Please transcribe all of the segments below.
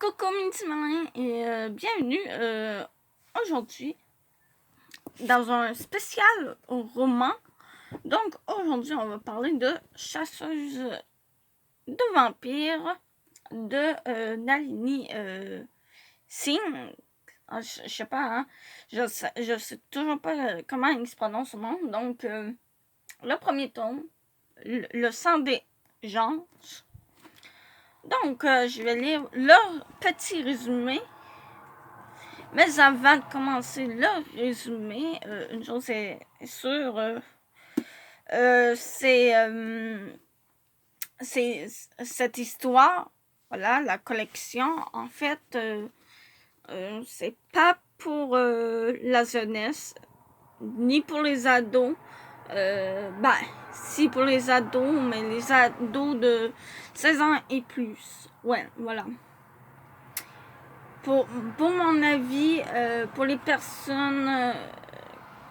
Coucou Minty Malin et bienvenue aujourd'hui dans un spécial roman. Donc aujourd'hui on va parler de Chasseuse de vampires de Nalini Singh. Je sais pas, hein? Je sais toujours pas comment il se prononce son nom. Donc le premier tome, le sang des gens. Donc, je vais lire leur petit résumé. Mais avant de commencer le résumé, une chose est sûre, c'est cette histoire, voilà, la collection, en fait, c'est pas pour la jeunesse, ni pour les ados. Si pour les ados, mais les ados de 16 ans et plus. Ouais, voilà. Pour mon avis, pour les personnes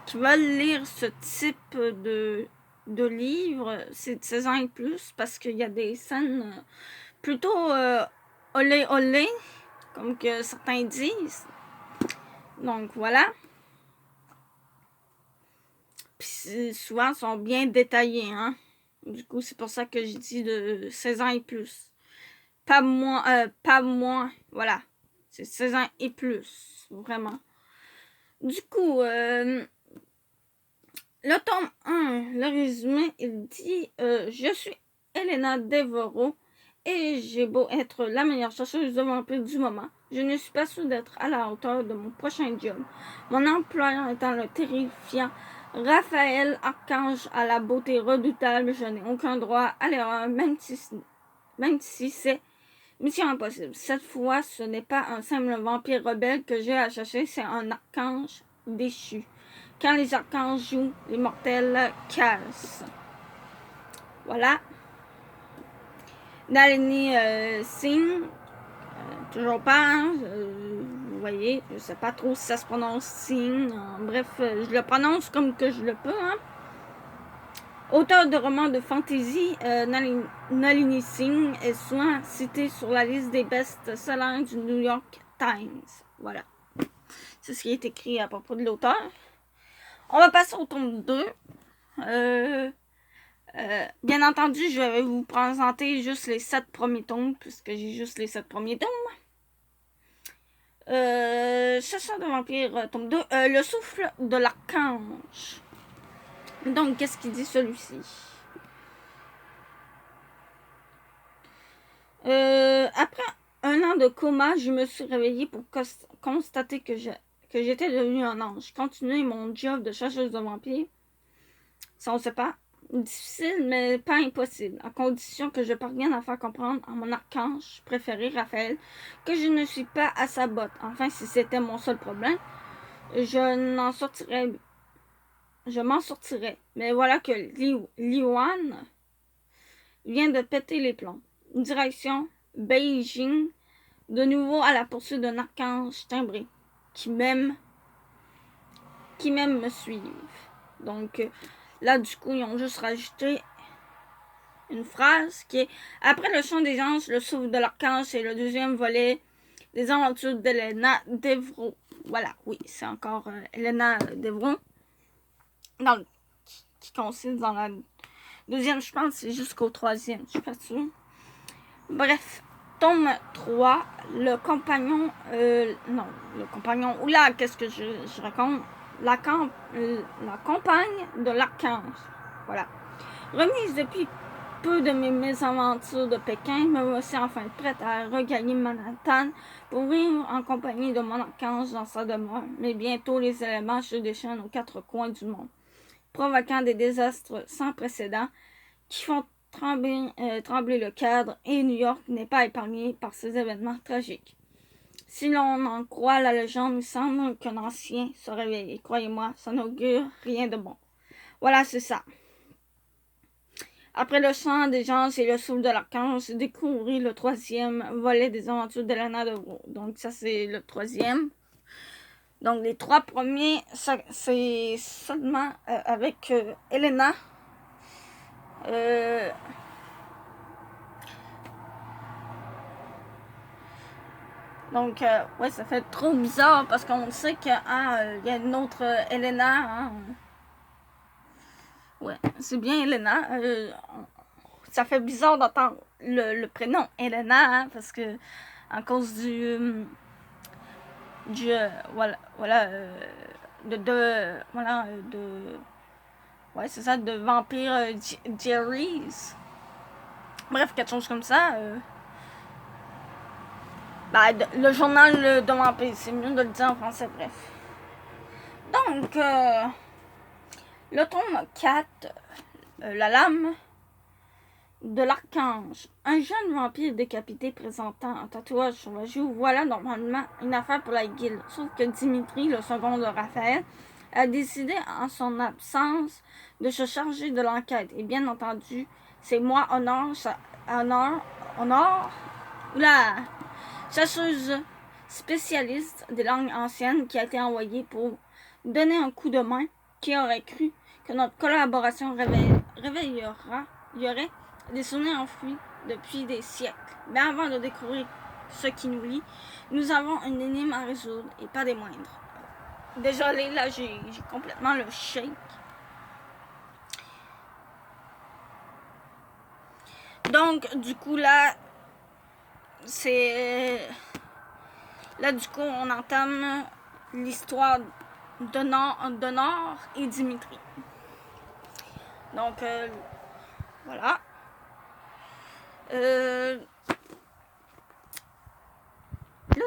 qui veulent lire ce type de livre, c'est de 16 ans et plus, parce qu'il y a des scènes plutôt olé olé, comme que certains disent. Donc voilà. Puis souvent, sont bien détaillés, hein. Du coup, c'est pour ça que je dis de 16 ans et plus. Pas moins, voilà. C'est 16 ans et plus, vraiment. Du coup, le tome 1, le résumé, il dit je suis Elena Devereaux et j'ai beau être la meilleure chasseuse de vampires du moment, je ne suis pas sûre d'être à la hauteur de mon prochain job. Mon employeur étant le terrifiant Raphaël Archange à la beauté redoutable, je n'ai aucun droit à l'erreur, même si c'est mission impossible. Cette fois, ce n'est pas un simple vampire rebelle que j'ai à chasser, c'est un archange déchu. Quand les archanges jouent, les mortels cassent. Voilà. Nalini Singh, toujours pas, hein, vous voyez, je sais pas trop si ça se prononce Singh. Bref, je le prononce comme que je le peux, hein. Auteur de romans de fantasy, Nalini Singh est souvent citée sur la liste des best-sellers du New York Times. Voilà. C'est ce qui est écrit à propos de l'auteur. On va passer au tome 2. Bien entendu, je vais vous présenter juste les 7 premiers tomes, puisque j'ai juste les 7 premiers tomes. Chasseur de vampires, tome 2. Le souffle de l'archange. Donc, qu'est-ce qu'il dit celui-ci? Après un an de coma, je me suis réveillée pour constater que j'étais devenue un ange. Continuer mon job de chasseuse de vampires, ça on sait pas. Difficile, mais pas impossible, à condition que je parvienne à faire comprendre à mon archange préféré, Raphaël, que je ne suis pas à sa botte. Enfin, si c'était mon seul problème, je m'en sortirais. Mais voilà que Liwan vient de péter les plombs. Direction Beijing, de nouveau à la poursuite d'un archange timbré qui m'aime me suivre. Donc là, du coup, ils ont juste rajouté une phrase qui est « Après le chant des anges, le souffle de l'archange, c'est le deuxième volet des aventures d'Elena Devereaux. » Voilà, oui, c'est encore Elena Devereaux. Qui consiste dans la deuxième, je pense, c'est jusqu'au troisième, je suis pas sûre. Bref, tome 3, le compagnon, oula, qu'est-ce que je raconte? La compagne de l'archange. Voilà. Remise depuis peu de mes mésaventures de Pékin, me voici enfin prête à regagner Manhattan pour vivre en compagnie de mon archange dans sa demeure. Mais bientôt, les éléments se déchaînent aux 4 coins du monde, provoquant des désastres sans précédent qui font trembler le cadre, et New York n'est pas épargné par ces événements tragiques. Si l'on en croit la légende, il semble qu'un ancien se réveille. Et croyez-moi, ça n'augure rien de bon. Voilà, c'est ça. Après le chant des gens et le souffle de l'archange, découvrir le troisième volet des aventures d'Elena Devereaux. Donc ça, c'est le troisième. Donc les 3 premiers, c'est seulement avec Elena. Donc, ouais, ça fait trop bizarre parce qu'on sait qu'il y a une autre Elena. Hein. Ouais, c'est bien Elena. Ça fait bizarre d'entendre le prénom Elena, hein, parce que à cause voilà, ouais, c'est ça, de vampire Jerry's. Bref, quelque chose comme ça. Le journal de vampire, c'est mieux de le dire en français, bref. Donc, le tome 4, la lame de l'archange. Un jeune vampire décapité présentant un tatouage sur la joue, voilà normalement une affaire pour la guilde. Sauf que Dimitri, le second de Raphaël, a décidé en son absence de se charger de l'enquête. Et bien entendu, c'est moi, la chasseuse spécialiste des langues anciennes qui a été envoyée pour donner un coup de main. Qui aurait cru que notre collaboration réveillerait des souvenirs enfouis depuis des siècles. Mais avant de découvrir ce qui nous lie, nous avons une énigme à résoudre et pas des moindres. Désolé, là j'ai complètement le shake. Donc du coup là, du coup on entame l'histoire de Nord et Dimitri. Donc voilà. Le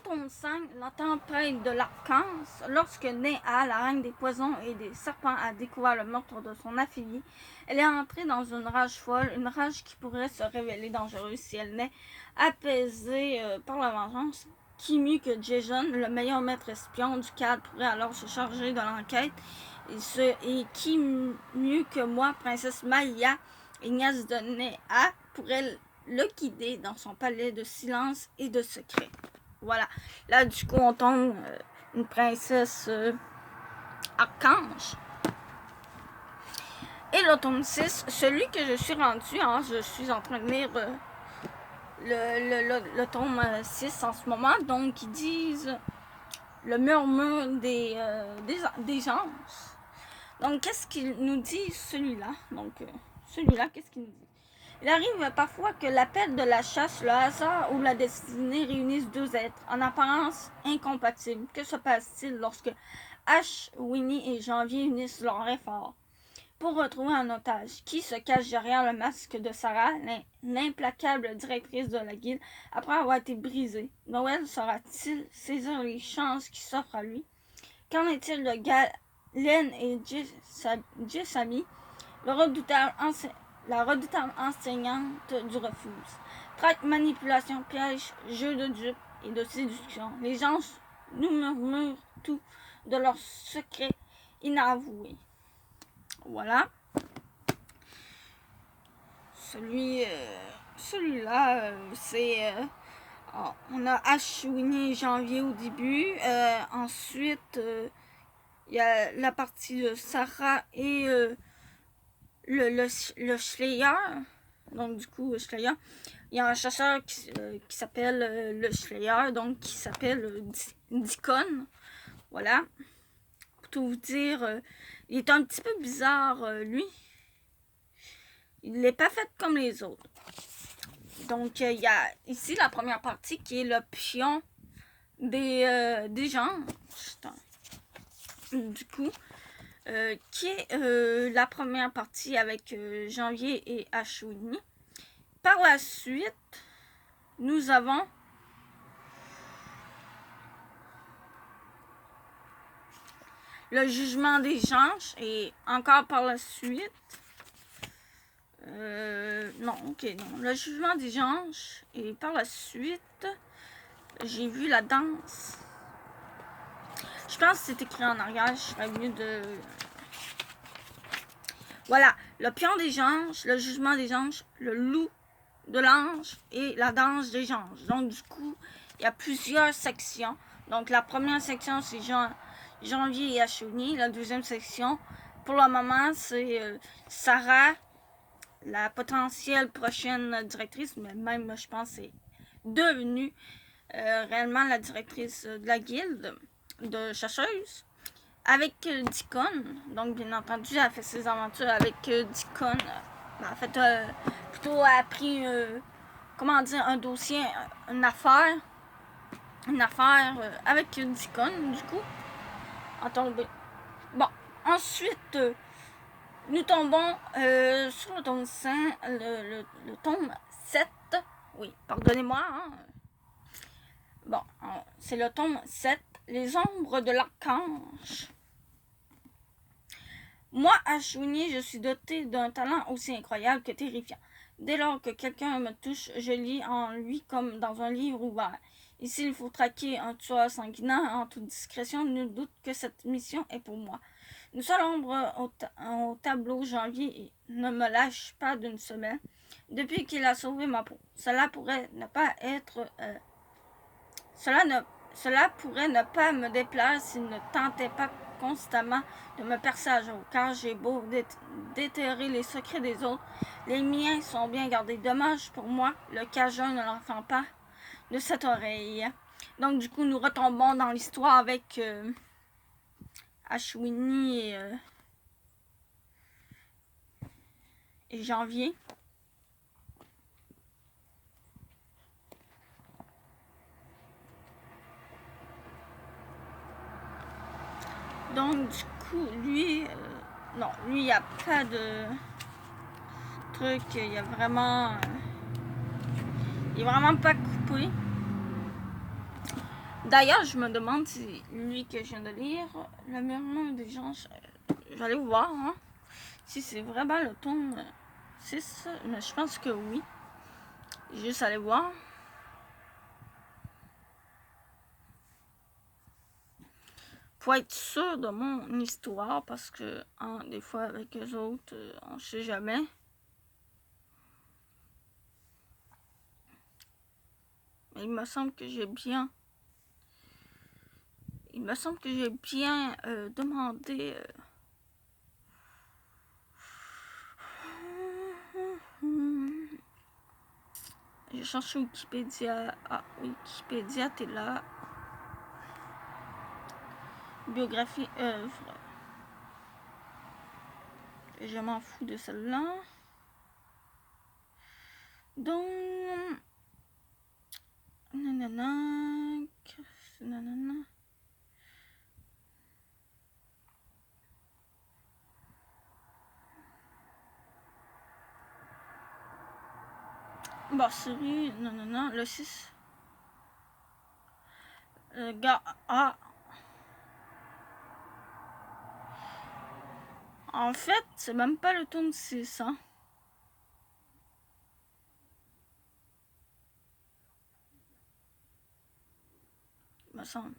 tome 5, la tempête de l'archange. Lorsque Néa, la reine des poisons et des serpents, a découvert le meurtre de son affilié, elle est entrée dans une rage folle, une rage qui pourrait se révéler dangereuse si elle n'est apaisée par la vengeance. Qui mieux que Jason, le meilleur maître espion du cadre, pourrait alors se charger de l'enquête, et qui mieux que moi, princesse Maya, Ignace de Néa, pourrait le guider dans son palais de silence et de secret. Voilà. Là, du coup, on tombe une princesse archange. Et le tome 6, celui que je suis rendu, hein, je suis en train de lire le tome 6 en ce moment. Donc, ils disent le murmure des anges. Donc, qu'est-ce qu'il nous dit, celui-là? Donc, celui-là, qu'est-ce qu'il nous dit? Il arrive parfois que l'appel de la chasse, le hasard ou la destinée réunissent deux êtres en apparence incompatibles. Que se passe-t-il lorsque Ash, Winnie et Janvier unissent leurs efforts pour retrouver un otage? Qui se cache derrière le masque de Sarah, l'implacable directrice de la guilde, après avoir été brisée? Noël saura-t-il saisir les chances qui s'offrent à lui? Qu'en est-il de Galen et Jessamy, la redoutable enseignante du refuge? Traque, manipulation, piège, jeu de dupes et de séduction. Les gens nous murmurent tout de leurs secrets inavoués. Voilà. Celui-là, c'est... on a Ash, Winnie et Janvier au début. Ensuite, il y a la partie de Sarah et le Slayer. Donc, du coup, Slayer. Il y a un chasseur qui s'appelle le Slayer, donc qui s'appelle Deacon. Voilà. Pour tout vous dire, il est un petit peu bizarre, lui. Il n'est pas fait comme les autres. Donc, il y a ici la première partie qui est le pion des gens. Du coup, qui est la première partie avec Janvier et Ashwini. Par la suite, nous avons le jugement des anges et encore par la suite, le jugement des anges et par la suite, j'ai vu la danse. Je pense que c'est écrit en arrière, je serais mieux de... Voilà, le pion des anges, le jugement des anges, le loup de l'ange et la danse des anges. Donc, du coup, il y a plusieurs sections. Donc, la première section, c'est Janvier et Ashwini. La deuxième section, pour le moment, c'est Sarah, la potentielle prochaine directrice, mais même, je pense, c'est devenue réellement la directrice de la guilde de chasseuses, avec Deacon. Donc, bien entendu, elle a fait ses aventures avec Deacon. En fait, plutôt, elle a pris, comment dire, un dossier, une affaire avec Deacon, du coup. Attendez. Bon, ensuite, nous tombons sur le tome 5, le tome 7. Oui, pardonnez-moi. Hein. Bon, c'est le tome 7, Les ombres de l'archange. Moi, Ashwini, je suis dotée d'un talent aussi incroyable que terrifiant. Dès lors que quelqu'un me touche, je lis en lui comme dans un livre ouvert. Ici, il faut traquer un tueur sanguinant en toute discrétion. Nul doute que cette mission est pour moi. Nous sommes l'ombre au tableau janvier et ne me lâche pas d'une semaine depuis qu'il a sauvé ma peau. Cela pourrait ne pas être... Cela pourrait ne pas me déplaire s'il ne tentait pas constamment de me percer à jour, car j'ai beau déterrer les secrets des autres, les miens sont bien gardés. Dommage pour moi, le cajun ne l'entend pas de cette oreille. Donc du coup, nous retombons dans l'histoire avec Ashwini et Janvier. Donc du coup, lui, non, lui, il n'y a pas de truc, il y a vraiment... il est vraiment pas coupé. D'ailleurs, je me demande si lui que je viens de lire, Le murmure des gens, j'allais voir, hein, si c'est vraiment le tome 6, mais je pense que oui. Juste aller voir. Faut être sûr de mon histoire, parce que, hein, des fois, avec les autres, on sait jamais. Mais il me semble que j'ai bien... Il me semble que j'ai bien demandé... Je cherche Wikipédia. Ah, Wikipédia, t'es là. Biographie, œuvre. Je m'en fous de celle-là. Donc... Nanana... Nanana... Bon, série... Nanana... Le 6... Gars... Ah... En fait, c'est même pas le tome 6, hein. Me semble.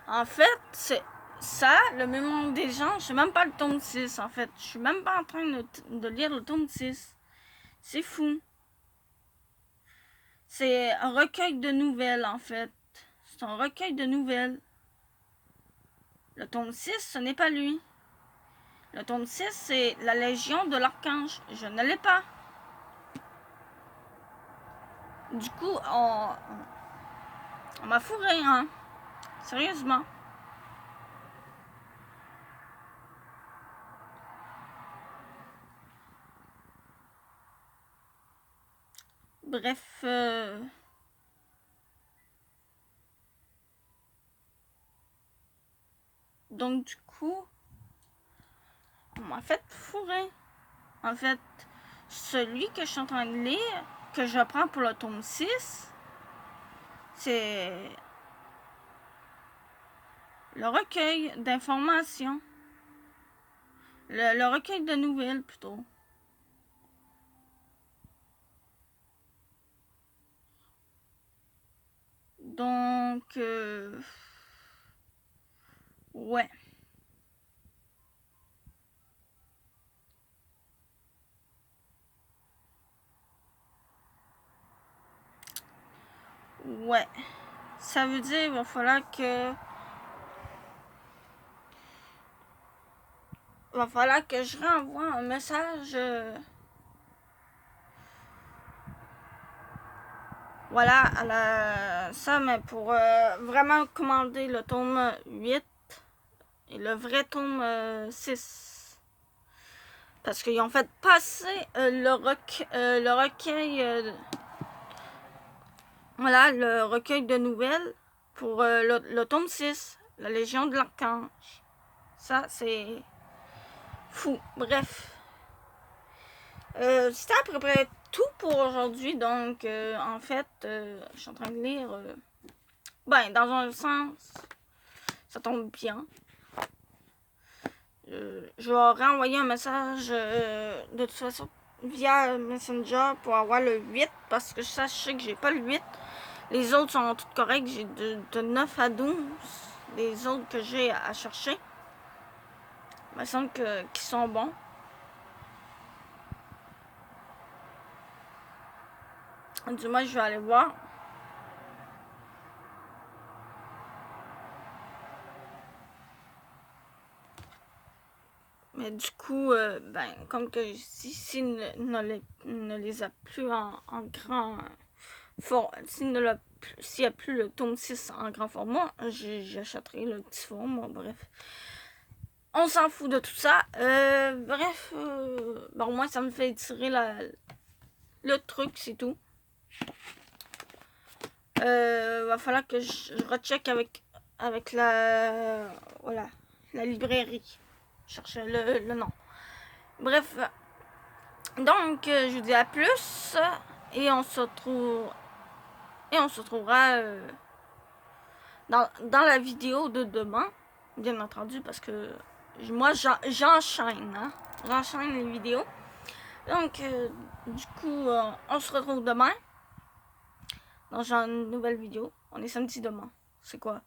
En fait, c'est ça, le mémoire des gens, c'est même pas le tome 6, en fait. Je suis même pas en train de lire le tome 6. C'est fou. C'est un recueil de nouvelles, en fait. C'est un recueil de nouvelles. Le tome 6, ce n'est pas lui. Le tome 6, c'est La Légion de l'Archange. Je ne l'ai pas. Du coup, on m'a fourré, hein. Sérieusement. Bref, donc du coup, on m'a fait fourrer. En fait, celui que je suis en train de lire, que je prends pour le tome 6, c'est le recueil d'informations. Le recueil de nouvelles, plutôt. Donc, ouais. Ouais. Ça veut dire qu'il va falloir que... je renvoie un message voilà, ça, mais pour vraiment commander le tome 8 et le vrai tome 6. Parce qu'ils ont fait passer le recueil, voilà, le recueil de nouvelles pour le tome 6, la Légion de l'Archange. Ça, c'est fou. Bref. C'était à peu près tout pour aujourd'hui. Donc, en fait, je suis en train de lire. Ben, dans un sens, ça tombe bien. Je vais renvoyer un message de toute façon via Messenger pour avoir le 8 parce que ça, je sais que j'ai pas le 8. Les autres sont toutes correctes. J'ai de 9 à 12. Les autres que j'ai à chercher. Il me semble qu'ils sont bons. Du moins, je vais aller voir. Mais du coup, ben, comme que je dis, s'il ne les a plus en grand format, s'il n'y a plus le tome 6 en grand format, j'achèterai le petit format, bref. On s'en fout de tout ça. Bref, bon, au moins ça me fait tirer le truc, c'est tout. Va falloir que je recheck avec la librairie. Je cherche le nom. Bref, donc je vous dis à plus et on se retrouvera dans la vidéo de demain, bien entendu, parce que moi j'enchaîne, hein? J'enchaîne les vidéos. Donc du coup, on se retrouve demain dans une nouvelle vidéo. On est samedi demain. C'est quoi?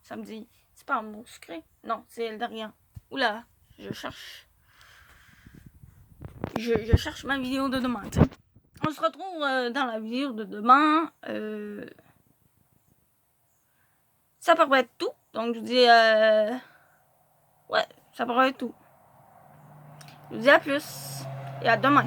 Samedi. C'est pas un mot secret? Non, c'est Eldarian. Oula, je cherche ma vidéo de demain, t'sais. On se retrouve dans la vidéo de demain. Ça pourrait être tout. Donc, je vous dis... ouais, ça pourrait être tout. Je vous dis à plus. Et à demain.